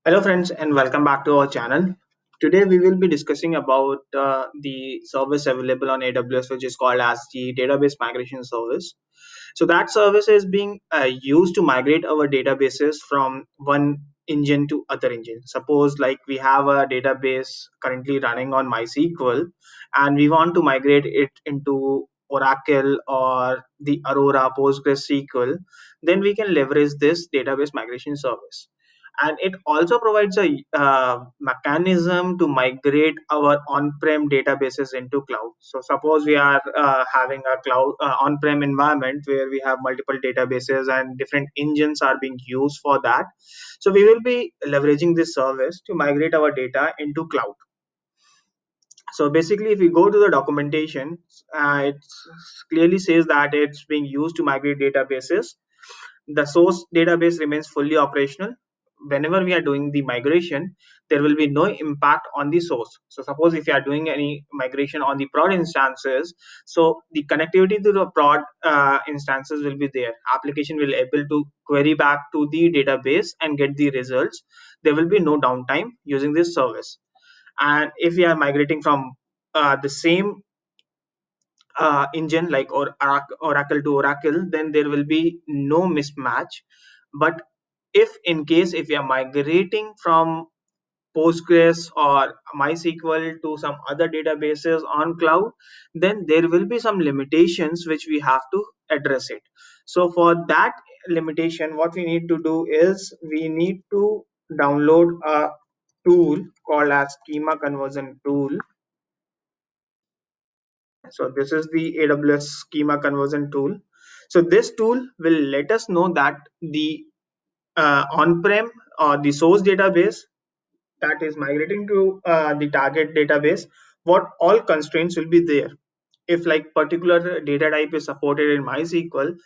Hello friends and welcome back to our channel. Today we will be discussing about the service available on AWS which is called as the database migration service. So that service is being used to migrate our databases from one engine to other engine. Suppose like we have a database currently running on MySQL and we want to migrate it into Oracle or the Aurora PostgreSQL, then we can leverage this database migration service, and it also provides a mechanism to migrate our on-prem databases into cloud. So suppose we are having a cloud on-prem environment where we have multiple databases and different engines are being used for that. So we will be leveraging this service to migrate our data into cloud. So basically, if we go to the documentation, it clearly says that it's being used to migrate databases. The source database remains fully operational. Whenever we are doing the migration, there will be no impact on the source. So suppose if you are doing any migration on the prod instances, so the connectivity to the prod instances will be there. Application will able to query back to the database and get the results. There will be no downtime using this service. And if we are migrating from the same engine like Oracle to Oracle, then there will be no mismatch. But if in case if you are migrating from Postgres or MySQL to some other databases on cloud, then there will be some limitations which we have to address it. So for that limitation, what we need to do is we need to download a tool called as schema conversion tool. So this is the AWS schema conversion tool. So this tool will let us know that the on-prem or the source database that is migrating to the target database, what all constraints will be there. If like particular data type is supported in MySQL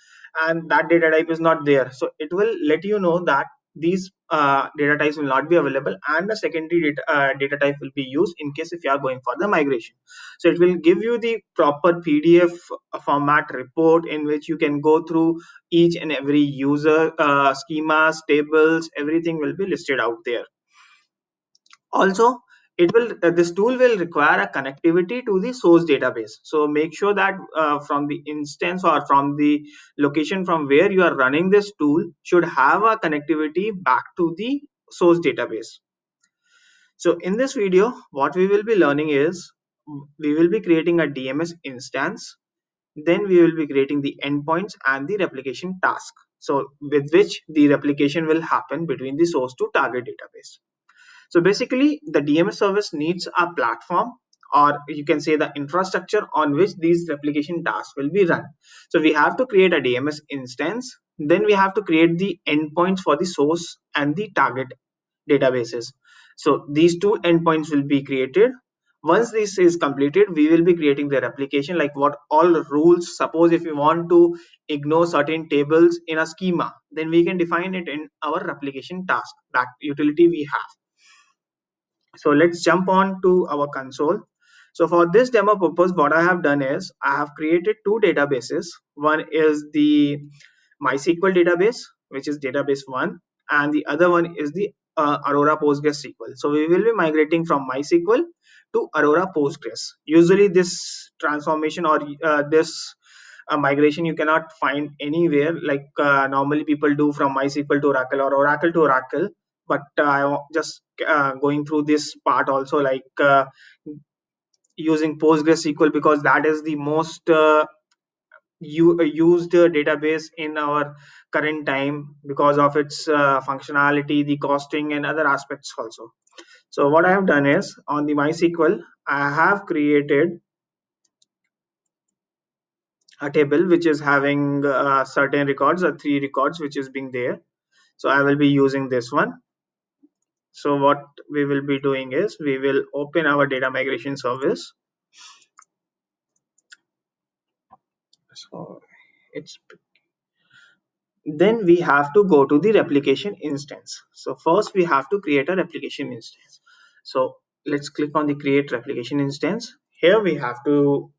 and that data type is not there, so it will let you know that these data types will not be available and the secondary data type will be used in case if you are going for the migration. So it will give you the proper PDF format report in which you can go through each and every user schemas, tables, everything will be listed out there. Also, it will this tool will require a connectivity to the source database. So make sure that from the instance or from the location from where you are running this tool should have a connectivity back to the source database. So in this video, what we will be learning is we will be creating a DMS instance, then we will be creating the endpoints and the replication task, so with which the replication will happen between the source to target database. So basically, the DMS service needs a platform, or you can say the infrastructure on which these replication tasks will be run. So we have to create a DMS instance, then we have to create the endpoints for the source and the target databases. So these two endpoints will be created. Once this is completed, we will be creating the replication, like what all rules. Suppose if we want to ignore certain tables in a schema, then we can define it in our replication task, that utility we have. So let's jump on to our console. So for this demo purpose, what I have done is I have created two databases. One is the MySQL database, which is database one, and the other one is the Aurora PostgreSQL. So we will be migrating from MySQL to Aurora Postgres. Usually this transformation or this migration you cannot find anywhere, like normally people do from MySQL to Oracle or Oracle to Oracle. But I just going through this part also, like using PostgreSQL, because that is the most used database in our current time because of its functionality, the costing, and other aspects also. So what I have done is on the MySQL, I have created a table which is having certain records, or three records which is being there. So I will be using this one. So what we will be doing is we will open our data migration service. So it's then we have to go to the replication instance. So first we have to create a replication instance. So let's click on the create replication instance. Here we have to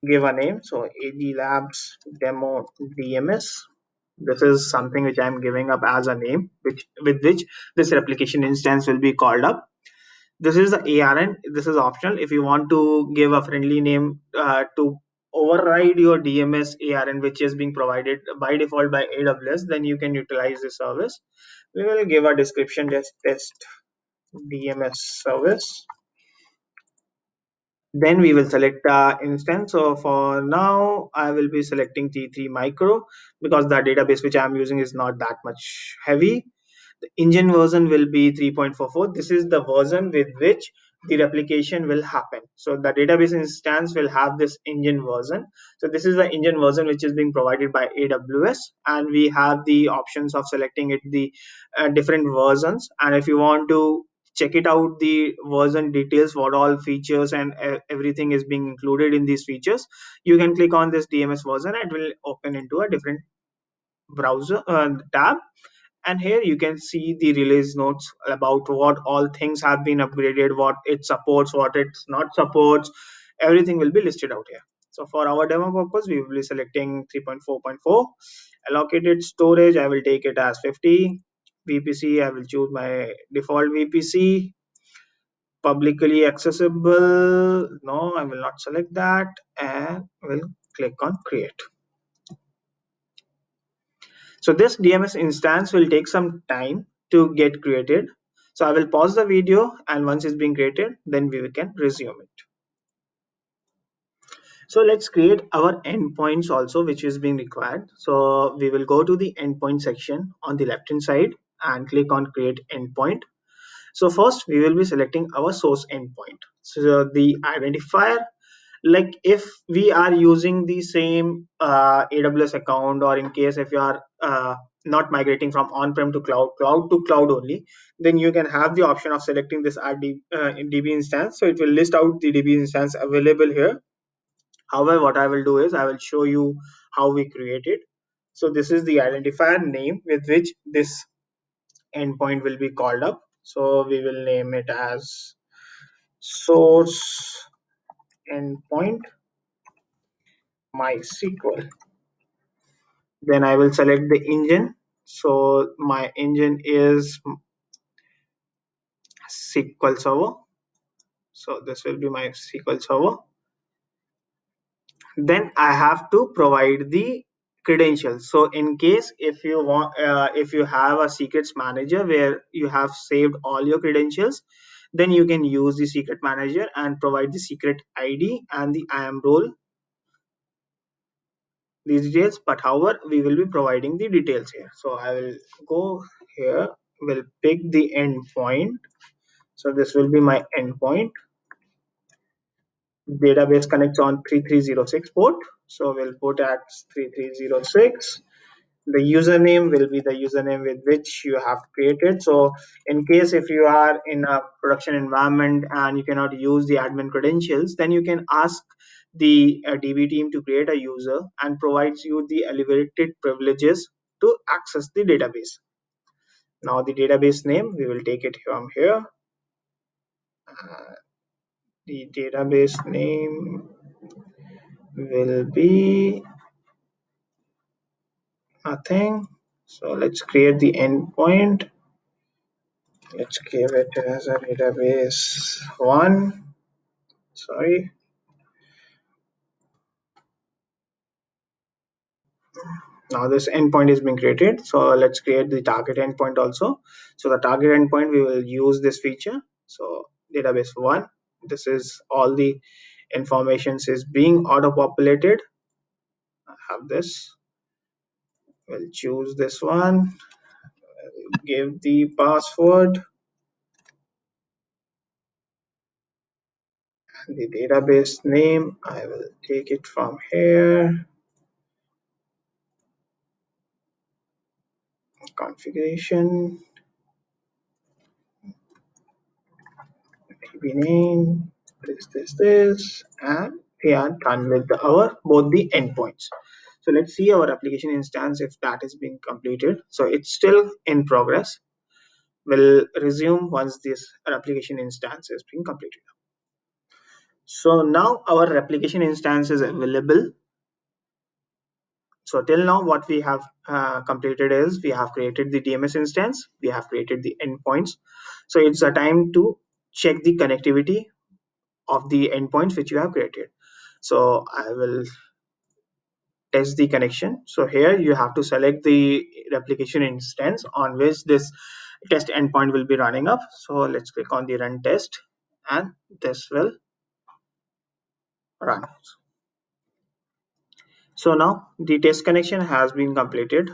give a name. So AD Labs Demo DMS. This is something which I'm giving up as a name, which with which this replication instance will be called up. This is the ARN. This is optional. If you want to give a friendly name to override your DMS ARN, which is being provided by default by AWS, then you can utilize this service. We will give a description, just test DMS service. Then we will select the instance. So for now, I will be selecting T3 micro because the database which I'm using is not that much heavy. The engine version will be 3.44. This is the version with which the replication will happen. So the database instance will have this engine version. So this is the engine version which is being provided by AWS, and we have the options of selecting it the different versions. And if you want to check it out, the version details, what all features and everything is being included in these features, you can click on this DMS version. It will open into a different browser tab, and here you can see the release notes about what all things have been upgraded, what it supports, what it's not supports. Everything will be listed out here. So for our demo purpose, we will be selecting 3.4.4. Allocated storage, I will take it as 50. VPC, I will choose my default VPC. Publicly accessible, no, I will not select that, and will click on create. So this DMS instance will take some time to get created. So I will pause the video, and once it's being created, then we can resume it. So let's create our endpoints also, which is being required. So we will go to the endpoint section on the left hand side and click on create endpoint. So first we will be selecting our source endpoint. So the identifier, like if we are using the same AWS account, or in case if you are not migrating from on-prem to cloud to cloud only, then you can have the option of selecting this DB instance. So it will list out the DB instance available here. However, what I will do is I will show you how we create it. So this is the identifier name with which this endpoint will be called up. So we will name it as source endpoint MySQL. Then I will select the engine. So my engine is SQL Server. So this will be my SQL Server. Then I have to provide the credentials. So in case if you want, if you have a secrets manager where you have saved all your credentials, then you can use the secret manager and provide the secret ID and the IAM role, these details. But however, we will be providing the details here. So I will go here, will pick the endpoint. So this will be my endpoint. Database connects on 3306 port. So we'll put at 3306. The username will be the username with which you have created. So in case if you are in a production environment and you cannot use the admin credentials, then you can ask the DB team to create a user and provides you the elevated privileges to access the database. Now the database name, we will take it from here. The database name will be nothing. So let's create the endpoint. Let's give it as a database one. Sorry. Now this endpoint is being created. So let's create the target endpoint also. So the target endpoint, we will use this feature. So database one. This is all the informations is being auto populated. I have this. We'll choose this one. Give the password. The database name, I will take it from here. Configuration, DB name, this, and we are done with our both the endpoints. So let's see our application instance if that is being completed. So it's still in progress. We'll resume once this application instance is being completed. So now our application instance is available. So till now, what we have completed is we have created the DMS instance, we have created the endpoints. So it's a time to check the connectivity of the endpoints which you have created. So I will test the connection. So here you have to select the replication instance on which this test endpoint will be running up. So let's click on the run test and this will run. So now the test connection has been completed.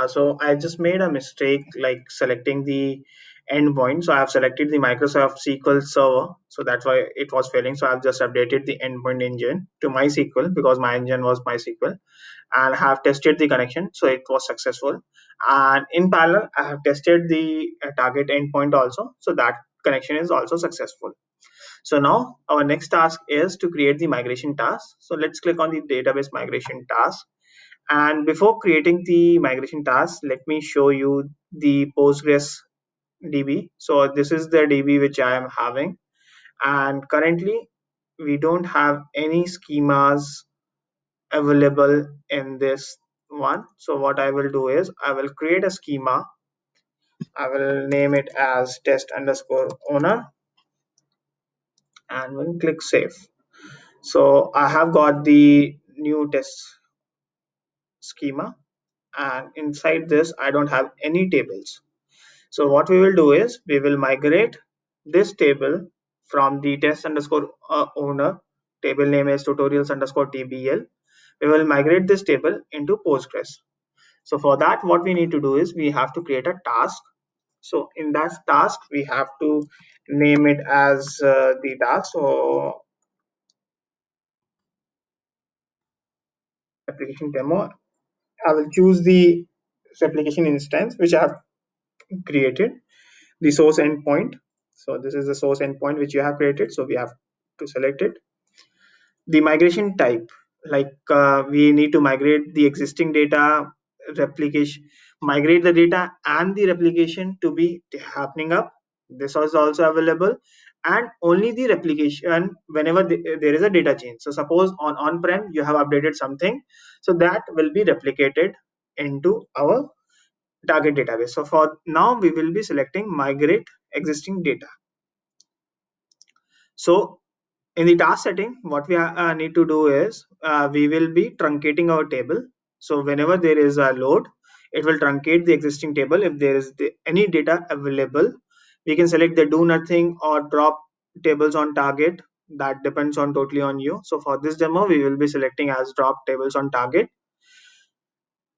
So I just made a mistake like selecting the endpoint. So I have selected the Microsoft SQL Server. So that's why it was failing. So I've just updated the endpoint engine to MySQL because my engine was MySQL, and have tested the connection. So it was successful. And in parallel, I have tested the target endpoint also. So that connection is also successful. So now our next task is to create the migration task. So let's click on the database migration task. And before creating the migration task, let me show you the Postgres DB. So this is the DB which I am having. And currently we don't have any schemas available in this one. So what I will do is I will create a schema. I will name it as test underscore owner and we'll click save. So I have got the new test schema, and inside this I don't have any tables. So what we will do is we will migrate this table from the test underscore owner, table name is tutorials underscore tbl. We will migrate this table into Postgres. So for that, what we need to do is we have to create a task. So in that task, we have to name it as the task. So application demo. I will choose the application instance which I have created, the source endpoint. So this is the source endpoint which you have created. So we have to select it. The migration type, like we need to migrate the existing data, replication, migrate the data and the replication to be happening up. This is also available, and only the replication whenever there is a data change. So suppose on-prem you have updated something, so that will be replicated into our target database. So for now we will be selecting migrate existing data. So in the task setting, what we need to do is we will be truncating our table. So whenever there is a load, it will truncate the existing table. If there is any data available, we can select the do nothing or drop tables on target. That depends on totally on you. So for this demo, we will be selecting as drop tables on target.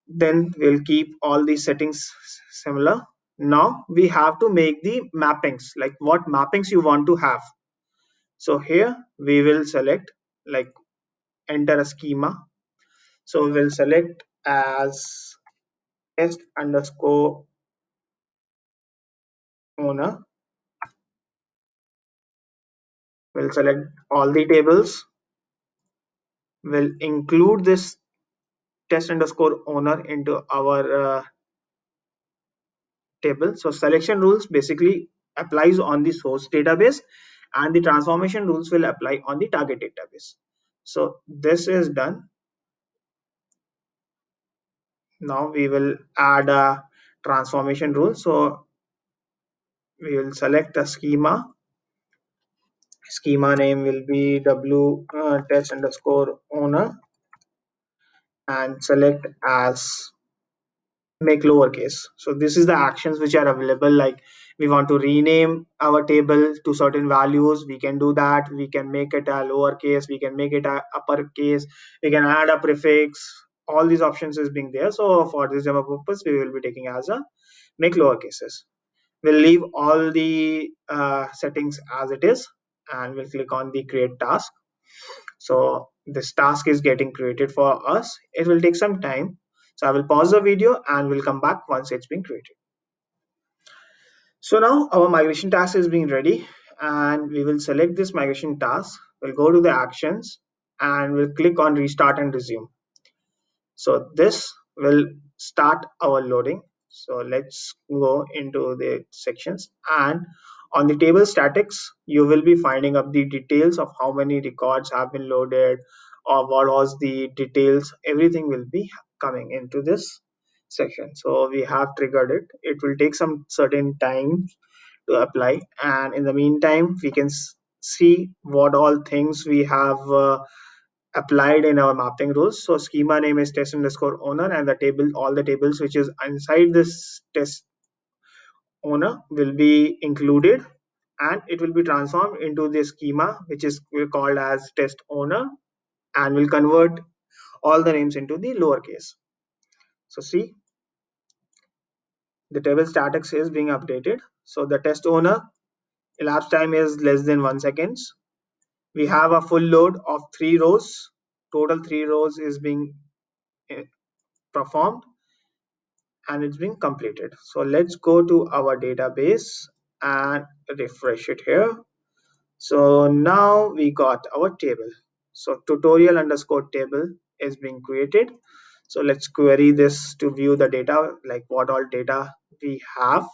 Then we'll keep all these settings similar. Now we have to make the mappings, like what mappings you want to have. So here we will select like enter a schema. So we'll select as test underscore owner. We'll select all the tables. We'll include this test underscore owner into our table. So selection rules basically applies on the source database, and the transformation rules will apply on the target database. So this is done. Now we will add a transformation rule. So we will select a schema. Schema name will be w test underscore owner and select as make lowercase. So this is the actions which are available, like we want to rename our table to certain values, we can do that. We can make it a lowercase, we can make it a uppercase, we can add a prefix. All these options is being there. So for this demo purpose, we will be taking as a make lowercases. We'll leave all the settings as it is, and we'll click on the create task. So this task is getting created for us. It will take some time. So I will pause the video and we'll come back once it's been created. So now our migration task is being ready, and we will select this migration task. We'll go to the actions and we'll click on restart and resume. So this will start our loading. So let's go into the sections, and on the table statics, you will be finding up the details of how many records have been loaded or what was the details. Everything will be coming into this section. So we have triggered it. It will take some certain time to apply, and in the meantime we can see what all things we have applied in our mapping rules. So schema name is test underscore owner, and the table, all the tables which is inside this test owner will be included, and it will be transformed into the schema which is called as test owner, and will convert all the names into the lowercase. So see, the table status is being updated. So the test owner elapsed time is less than 1 second. We have a full load of 3 rows. Total 3 rows is being eh, performed, and it's being completed. So let's go to our database and refresh it here. So now we got our table. So tutorial underscore table is being created. So let's query this to view the data, like what all data we have.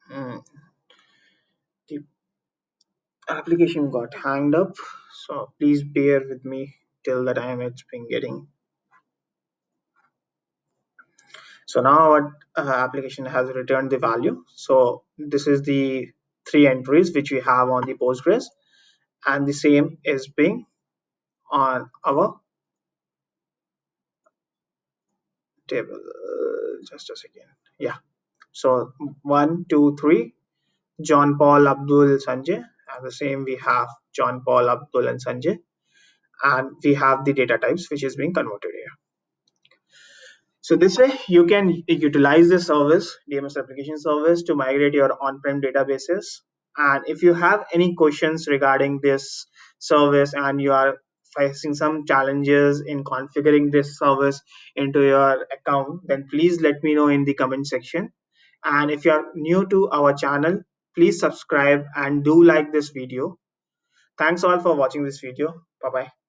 Hmm, the application got hanged up, so please bear with me till the time it's been getting. So now our application has returned the value. So this is the 3 entries which we have on the Postgres, and the same is being on our table. Just a second. Yeah. So 1, 2, 3, John Paul Abdul Sanjay, and the same we have John Paul Abdul and Sanjay, and we have the data types which is being converted here. So this way you can utilize this service, DMS application service, to migrate your on-prem databases. And if you have any questions regarding this service and you are facing some challenges in configuring this service into your account, then please let me know in the comment section. And if you are new to our channel, please subscribe and do like this video. Thanks all for watching this video. Bye bye.